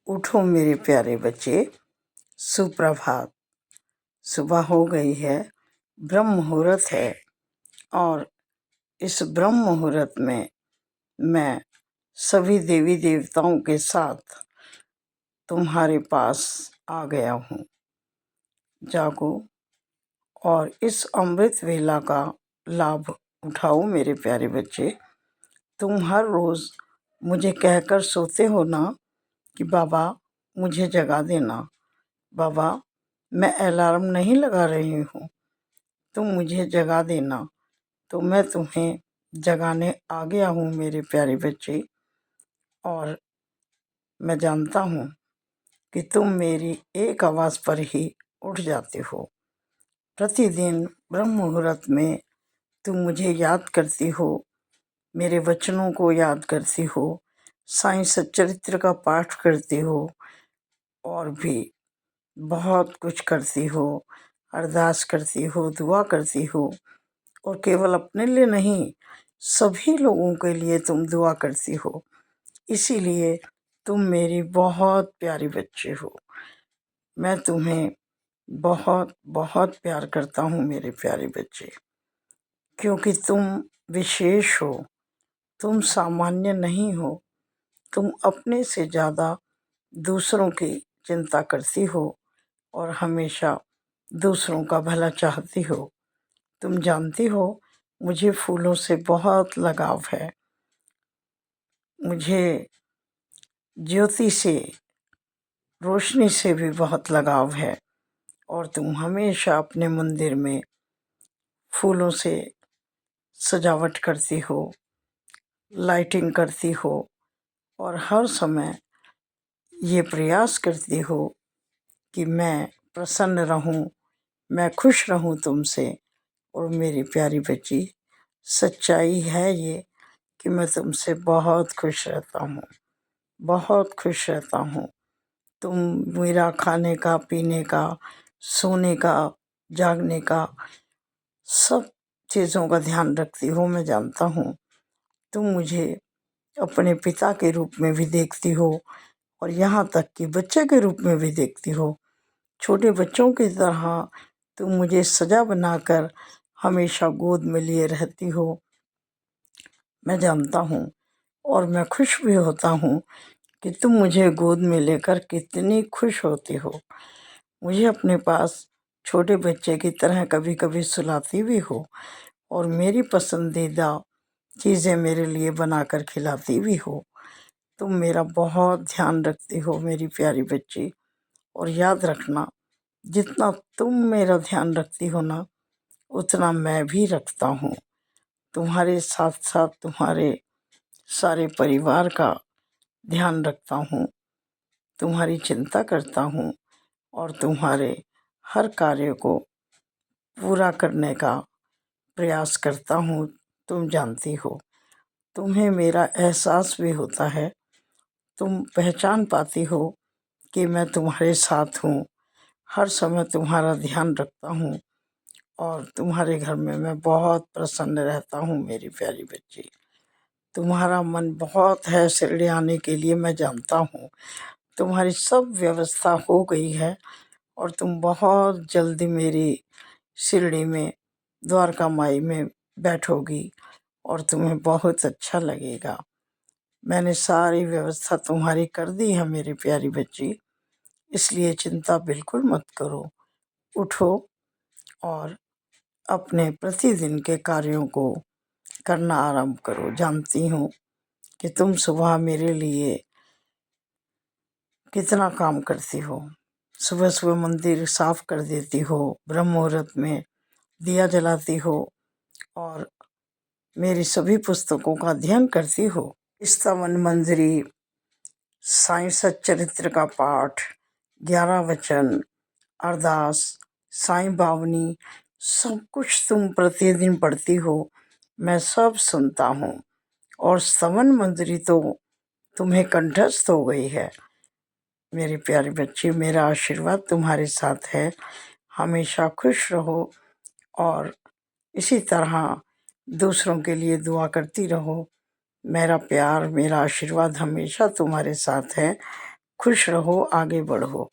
उठो मेरे प्यारे बच्चे, सुप्रभात। सुबह हो गई है, ब्रह्म मुहूर्त है और इस ब्रह्म मुहूर्त में मैं सभी देवी देवताओं के साथ तुम्हारे पास आ गया हूँ। जागो और इस अमृत वेला का लाभ उठाओ मेरे प्यारे बच्चे। तुम हर रोज़ मुझे कहकर सोते हो ना कि बाबा मुझे जगा देना। बाबा मैं अलार्म नहीं लगा रही हूँ, तुम मुझे जगा देना। तो मैं तुम्हें जगाने आ गया हूँ मेरे प्यारे बच्चे, और मैं जानता हूँ कि तुम मेरी एक आवाज़ पर ही उठ जाते हो। प्रतिदिन ब्रह्म मुहूर्त में तुम मुझे याद करती हो, मेरे वचनों को याद करती हो, साईं सच्चरित्र का पाठ करती हो और भी बहुत कुछ करती हो, अरदास करती हो, दुआ करती हो। और केवल अपने लिए नहीं, सभी लोगों के लिए तुम दुआ करती हो। इसीलिए तुम मेरी बहुत प्यारी बच्ची हो। मैं तुम्हें बहुत बहुत प्यार करता हूँ मेरे प्यारे बच्चे, क्योंकि तुम विशेष हो, तुम सामान्य नहीं हो। तुम अपने से ज़्यादा दूसरों की चिंता करती हो और हमेशा दूसरों का भला चाहती हो। तुम जानती हो मुझे फूलों से बहुत लगाव है, मुझे ज्योति से, रोशनी से भी बहुत लगाव है। और तुम हमेशा अपने मंदिर में फूलों से सजावट करती हो, लाइटिंग करती हो और हर समय ये प्रयास करती हो कि मैं प्रसन्न रहूं, मैं खुश रहूं तुमसे। और मेरी प्यारी बच्ची, सच्चाई है ये कि मैं तुमसे बहुत खुश रहता हूँ, बहुत खुश रहता हूँ। तुम मेरा खाने का, पीने का, सोने का, जागने का, सब चीज़ों का ध्यान रखती हो। मैं जानता हूँ तुम मुझे अपने पिता के रूप में भी देखती हो और यहाँ तक कि बच्चे के रूप में भी देखती हो। छोटे बच्चों की तरह तुम मुझे सजा बनाकर हमेशा गोद में लिए रहती हो। मैं जानता हूँ और मैं खुश भी होता हूँ कि तुम मुझे गोद में लेकर कितनी खुश होती हो। मुझे अपने पास छोटे बच्चे की तरह कभी कभी सुलाती भी हो और मेरी पसंदीदा चीज़ें मेरे लिए बनाकर खिलाती भी हो। तुम मेरा बहुत ध्यान रखती हो मेरी प्यारी बच्ची। और याद रखना, जितना तुम मेरा ध्यान रखती हो ना, उतना मैं भी रखता हूँ। तुम्हारे साथ साथ तुम्हारे सारे परिवार का ध्यान रखता हूँ, तुम्हारी चिंता करता हूँ और तुम्हारे हर कार्य को पूरा करने का प्रयास करता हूँ। तुम जानती हो, तुम्हें मेरा एहसास भी होता है। तुम पहचान पाती हो कि मैं तुम्हारे साथ हूँ, हर समय तुम्हारा ध्यान रखता हूँ और तुम्हारे घर में मैं बहुत प्रसन्न रहता हूँ मेरी प्यारी बच्ची। तुम्हारा मन बहुत है शिरडी आने के लिए, मैं जानता हूँ। तुम्हारी सब व्यवस्था हो गई है और तुम बहुत जल्दी मेरी शिरडी में, द्वारका माई में बैठोगी और तुम्हें बहुत अच्छा लगेगा। मैंने सारी व्यवस्था तुम्हारी कर दी है मेरी प्यारी बच्ची, इसलिए चिंता बिल्कुल मत करो। उठो और अपने प्रतिदिन के कार्यों को करना आरंभ करो। जानती हूँ कि तुम सुबह मेरे लिए कितना काम करती हो। सुबह सुबह मंदिर साफ कर देती हो, ब्रह्म मुहूर्त में दिया जलाती हो और मेरी सभी पुस्तकों का अध्ययन करती हो। स्तवन मंजरी, साईं सच्चरित्र का पाठ, 11 वचन, अरदास, साईं बावनी, सब कुछ तुम प्रतिदिन पढ़ती हो। मैं सब सुनता हूँ और स्तवन मंजरी तो तुम्हें कंठस्थ हो गई है। मेरी प्यारी बच्ची, मेरा आशीर्वाद तुम्हारे साथ है। हमेशा खुश रहो और इसी तरह दूसरों के लिए दुआ करती रहो। मेरा प्यार, मेरा आशीर्वाद हमेशा तुम्हारे साथ है। खुश रहो, आगे बढ़ो।